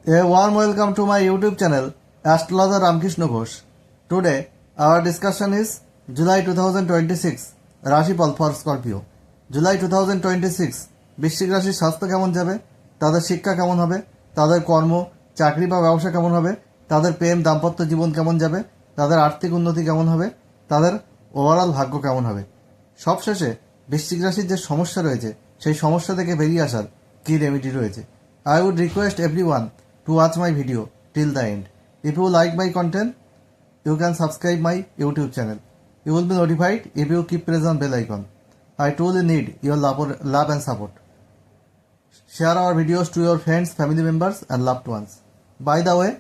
A warm welcome to my YouTube channel, Astrologer Ramkrishna Ghosh. Today, our discussion is July 2026, Rashipal for Scorpio. July 2026, বৃশ্চিক রাশির স্বাস্থ্য কেমন যাবে, তাদের শিক্ষা কেমন হবে, তাদের কর্ম, চাকরি বা ব্যবসা কেমন হবে, তাদের প্রেম দাম্পত্য জীবন কেমন যাবে, তাদের আর্থিক উন্নতি কেমন হবে, তাদের ওভারঅল ভাগ্য কেমন হবে। সবশেষে বৃশ্চিক রাশির যে সমস্যা রয়েছে সেই সমস্যা থেকে বেরিয়ে আসার কী রেমেডি রয়েছে। I would request everyone to watch my video till the end. If you like my content, you can subscribe my YouTube channel. You will be notified if you keep press on bell icon. I truly need your love and support. Share our videos to your friends, family members and loved ones. By the way,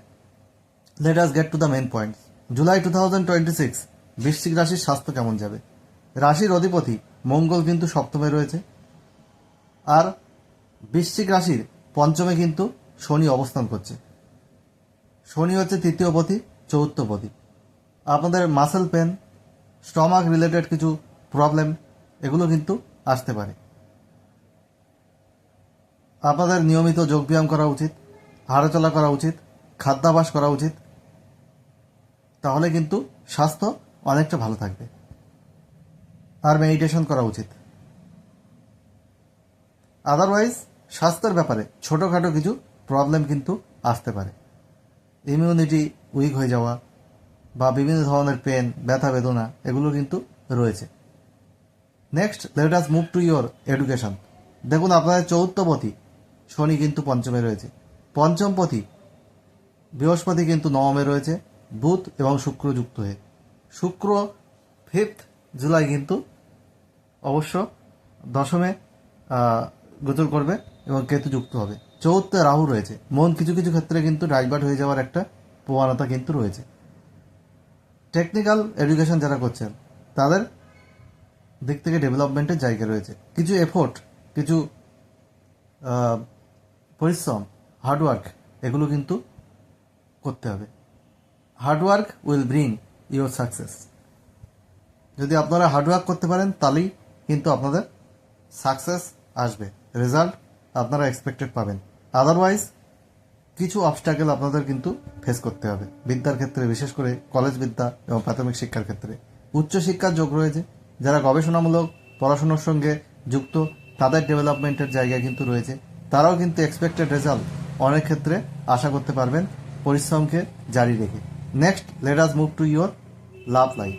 let us get to the main points. July 2026, বৃশ্চিক রাশির স্বাস্থ্য কেমন যাবে। রাশির অধিপতি মঙ্গল কিন্তু সপ্তমে রয়েছে, আর বৃশ্চিক রাশির পঞ্চমে কিন্তু শনি অবস্থান করছে। শনি হচ্ছে তৃতীয়পতি, চতুর্থপতি। আপনাদের মাসেল পেন, স্টমাক রিলেটেড কিছু প্রবলেম এগুলো কিন্তু আসতে পারে। আপনাদের নিয়মিত যোগব্যায়াম করা উচিত, হাঁটাচলা করা উচিত, খাদ্যাভ্যাস করা উচিত, তাহলে কিন্তু স্বাস্থ্য অনেকটা ভালো থাকবে। আর মেডিটেশন করা উচিত। আদারওয়াইজ স্বাস্থ্যের ব্যাপারে ছোটোখাটো কিছু প্রবলেম কিন্তু আসতে পারে। ইমিউনিটি উইক হয়ে যাওয়া বা বিভিন্ন ধরনের পেন, ব্যথা বেদনা এগুলো কিন্তু রয়েছে। Next let us move to your education. দেখুন আপনাদের চতুর্থপতি শনি কিন্তু পঞ্চমে রয়েছে, পঞ্চমপতি বৃহস্পতি কিন্তু নবমে রয়েছে, বুধ এবং শুক্র যুক্ত হয়ে। শুক্র 5 জুলাই কিন্তু অবশ্য দশমে গোচর করবে এবং কেতু যুক্ত হবে। চতুর্থে রাহু রয়েছে। মন কিছু কিছু ক্ষেত্রে কিন্তু ডাইভার্ট হয়ে যাওয়ার একটা প্রবণতা কিন্তু রয়েছে। টেকনিক্যাল এডুকেশন যারা করছেন তাদের দিক থেকে ডেভেলপমেন্টের জায়গা রয়েছে। কিছু এফোর্ট, কিছু পরিশ্রম, হার্ডওয়ার্ক এগুলো কিন্তু করতে হবে। Hard work will bring your success. যদি আপনারা হার্ডওয়ার্ক করতে পারেন তাহলেই কিন্তু আপনাদের সাকসেস আসবে, রেজাল্ট আপনারা এক্সপেক্টেড পাবেন। আদারওয়াইজ কিছু অবস্ট্যাকেল আপনাদের কিন্তু ফেস করতে হবে বিদ্যার ক্ষেত্রে, বিশেষ করে কলেজ বিদ্যা এবং প্রাথমিক শিক্ষার ক্ষেত্রে। উচ্চশিক্ষার যোগ রয়েছে, যারা গবেষণামূলক পড়াশোনার সঙ্গে যুক্ত তাদের ডেভেলপমেন্টের জায়গা কিন্তু রয়েছে। তারাও কিন্তু এক্সপেক্টেড রেজাল্ট অনেক ক্ষেত্রে আশা করতে পারবেন পরিশ্রমকে জারি রেখে। Next let us move to your love life.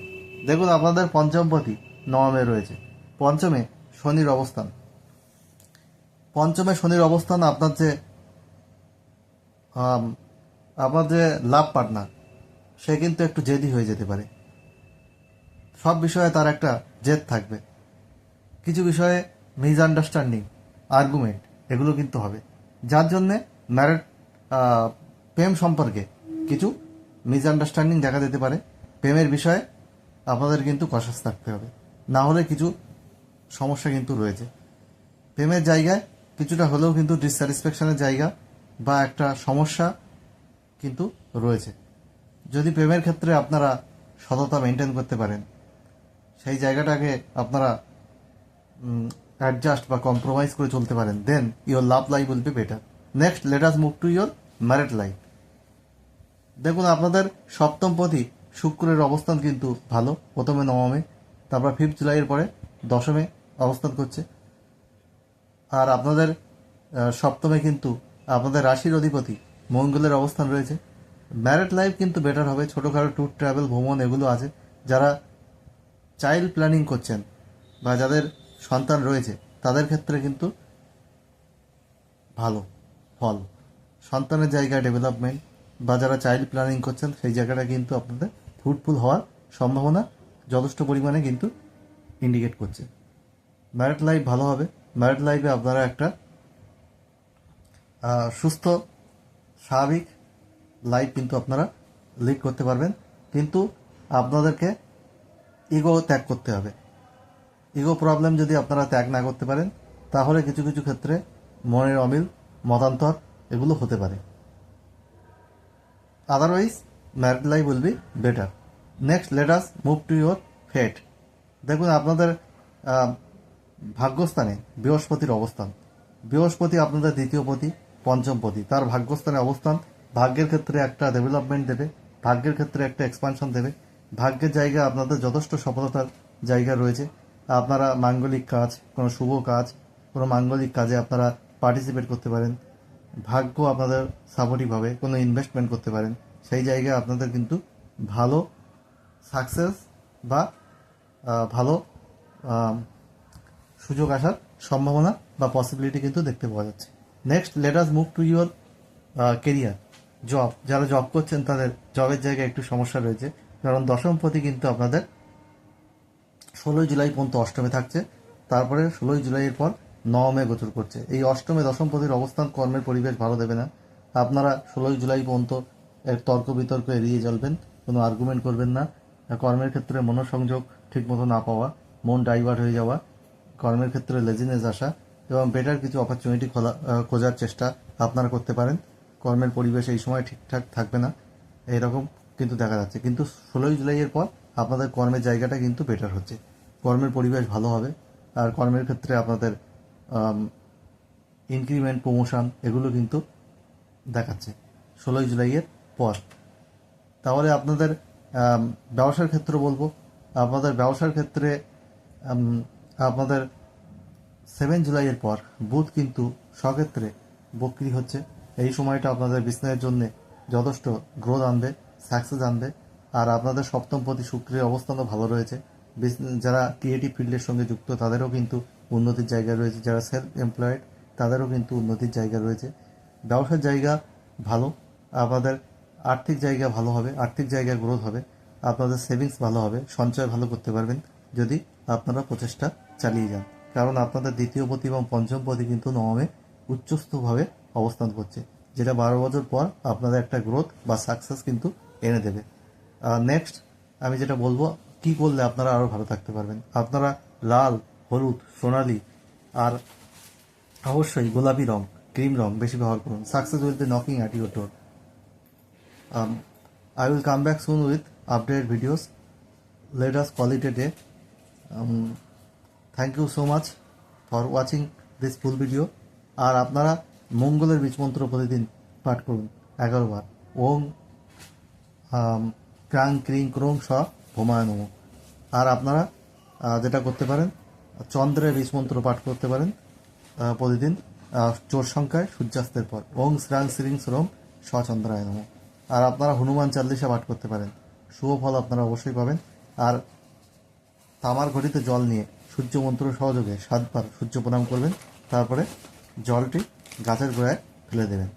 দেখুন আপনাদের পঞ্চমপতি নবমে রয়েছে, পঞ্চমে শনির অবস্থান। পঞ্চমে শনির অবস্থান আপনার যে লাভ পার্টনার সে কিন্তু একটু জেদি হয়ে যেতে পারে। সব বিষয়ে তার একটা জেদ থাকবে। কিছু বিষয়ে মিসআন্ডারস্ট্যান্ডিং, আর্গুমেন্ট এগুলো কিন্তু হবে, যার জন্যে প্রেম সম্পর্কে কিছু মিসআন্ডারস্ট্যান্ডিং দেখা দিতে পারে। প্রেমের বিষয়ে আপনাদের কিন্তু কশাস থাকতে হবে, না হলে কিছু সমস্যা কিন্তু রয়েছে। প্রেমের জায়গায় কিছুটা হলেও কিন্তু ডিসস্যাটিসফ্যাকশনের জায়গা বা একটা সমস্যা কিন্তু রয়েছে। যদি প্রেমের ক্ষেত্রে আপনারা সততা মেনটেন করতে পারেন, সেই জায়গাটাকে আপনারা অ্যাডজাস্ট বা কম্প্রোমাইজ করে চলতে পারেন, then your love life will be better. Next let us move to your married life. দেখুন আপনাদের সপ্তমপতি শুক্রের অবস্থান কিন্তু ভালো, প্রথমে নবমে, তারপর 5 জুলাইয়ের পরে দশমে অবস্থান করছে। আর আপনাদের সপ্তমে কিন্তু আপনাদের রাশির অধিপতি মঙ্গলের অবস্থান রয়েছে। ম্যারিড লাইফ কিন্তু বেটার হবে। ছোটোখাটো ট্যুর, ট্রাভেল, ভ্রমণ এগুলো আছে। যারা চাইল্ড প্ল্যানিং করছেন বা যাদের সন্তান রয়েছে তাদের ক্ষেত্রে কিন্তু ভালো ফল, সন্তানের জায়গায় ডেভেলপমেন্ট বা যারা চাইল্ড প্ল্যানিং করছেন সেই জায়গাটা কিন্তু আপনাদের ফ্রুটফুল হওয়ার সম্ভাবনা যথেষ্ট পরিমাণে কিন্তু ইন্ডিকেট করছে। ম্যারিড লাইফ ভালো হবে। ম্যারিড লাইফে আপনারা একটা সুস্থ স্বাভাবিক লাইফ কিন্তু আপনারা লিড করতে পারবেন, কিন্তু আপনাদেরকে ইগো ত্যাগ করতে হবে। ইগো প্রবলেম যদি আপনারা ত্যাগ না করতে পারেন তাহলে কিছু কিছু ক্ষেত্রে মনের অমিল, মতান্তর এগুলো হতে পারে। Otherwise married life will be better. Next let us move to your fate. দেখুন আপনাদের ভাগ্যস্থানে বৃহস্পতির অবস্থান। বৃহস্পতি আপনাদের দ্বিতীয়পতি, পঞ্চমপতি, তার ভাগ্যস্থানে অবস্থান ভাগ্যের ক্ষেত্রে একটা ডেভেলপমেন্ট দেবে, ভাগ্যের ক্ষেত্রে একটা এক্সপানশন দেবে। ভাগ্যের জায়গা আপনাদের যথেষ্ট সফলতার জায়গা রয়েছে। আপনারা মাঙ্গলিক কাজ, কোনো শুভ কাজ, কোনো মাঙ্গলিক কাজে আপনারা পার্টিসিপেট করতে পারেন। ভাগ্য আপনাদের সাপোর্টিভ হবে, কোনো ইনভেস্টমেন্ট করতে পারেন। সেই জায়গায় আপনাদের কিন্তু ভালো সাকসেস বা ভালো সুযোগ আসার সম্ভাবনা বা পসিবিলিটি কিন্তু দেখতে পাওয়া যাচ্ছে। Next let us move to your career, job. যারা জব করছেন তাদের জবের জায়গায় একটু সমস্যা রয়েছে, কারণ দশমপতি কিন্তু আপনাদের 16 জুলাই পর্যন্ত অষ্টমে থাকছে, তারপরে 16 জুলাইয়ের পর নবমে গোচর করছে। এই অষ্টমে দশমপতির অবস্থান কর্মের পরিবেশ ভালো দেবে না। আপনারা 16 জুলাই পর্যন্ত এর তর্ক বিতর্ক এড়িয়ে চলবেন, কোনো আর্গুমেন্ট করবেন না। কর্মের ক্ষেত্রে মনোসংযোগ ঠিকমতো না পাওয়া, মন ডাইভার্ট হয়ে যাওয়া, কর্মের ক্ষেত্রে লেজিনেস আসা এবং বেটার কিছু অপরচুনিটি খোঁজার চেষ্টা আপনারা করতে পারেন। কর্মের পরিবেশ এই সময় ঠিকঠাক থাকবে না, এরকম কিন্তু দেখা যাচ্ছে। কিন্তু 16 জুলাইয়ের পর আপনাদের কর্মের জায়গাটা কিন্তু বেটার হচ্ছে, কর্মের পরিবেশ ভালো হবে। আর কর্মের ক্ষেত্রে আপনাদের ইনক্রিমেন্ট, প্রমোশন এগুলো কিন্তু দেখাচ্ছে 16 জুলাইয়ের পর। তাহলে আপনাদের ব্যবসার ক্ষেত্রে বলবো, আপনাদের ব্যবসার ক্ষেত্রে আপনাদের 7 জুলাইয়ের পর বুধ কিন্তু স্বক্ষেত্রে বক্রি হচ্ছে। এই সময়টা আপনাদের বিজনেসের জন্য যথেষ্ট গ্রোথ আনবে, সাকসেস আনবে। আর আপনাদের সপ্তমপতি শুক্রের অবস্থানও ভালো রয়েছে। যারা ক্রিয়েটিভ ফিল্ডের সঙ্গে যুক্ত তাদেরও কিন্তু উন্নতির জায়গা রয়েছে, যারা সেলফ এমপ্লয়েড তাদেরও কিন্তু উন্নতির জায়গা রয়েছে। ব্যবসার জায়গা ভালো, আপনাদের আর্থিক জায়গা ভালো হবে, আর্থিক জায়গা গ্রোথ হবে, আপনাদের সেভিংস ভালো হবে, সঞ্চয় ভালো করতে পারবেন যদি আপনারা প্রচেষ্টা চালিয়ে যান। কারণ আপনাদের দ্বিতীয় পতি এবং পঞ্চম পতি কিন্তু নবমে উচ্চস্থভাবে অবস্থান করছে, যেটা 12 বছর পর আপনাদের একটা গ্রোথ বা সাকসেস কিন্তু এনে দেবে। নেক্সট আমি যেটা বলবো, কি করলে আপনারা আরও ভালো থাকতে পারবেন। আপনারা লাল, হলুদ, সোনালি আর অবশ্যই গোলাপি রং, ক্রিম রং বেশি ব্যবহার করুন। Success will be knocking at your door. I will come back soon with updated videos. Let us call it a day. Thank you so much for watching this full video. আর আপনারা মঙ্গলের বীজমন্ত্র প্রতিদিন পাঠ করুন 11 বার। ওম ক্রাং ক্রিং ক্রোং স ভোমায় নমঃ। আর আপনারা যেটা করতে পারেন, চন্দ্রের বীজমন্ত্র পাঠ করতে পারেন প্রতিদিন চোর সংখ্যায় সূর্যাস্তের পর। ওং শ্রাং শ্রীং শ্রম সচন্দ্রায় নমঃ। আর আপনারা হনুমান চাল্লিশা পাঠ করতে পারেন, শুভ ফল আপনারা অবশ্যই পাবেন। আর তামার ঘটিতে জল নিয়ে সূর্য মন্ত্র সহযোগে 7 বার সূর্য প্রণাম করবেন, তারপরে জলটি গাছের গোড়ায় ফেলে দেবেন।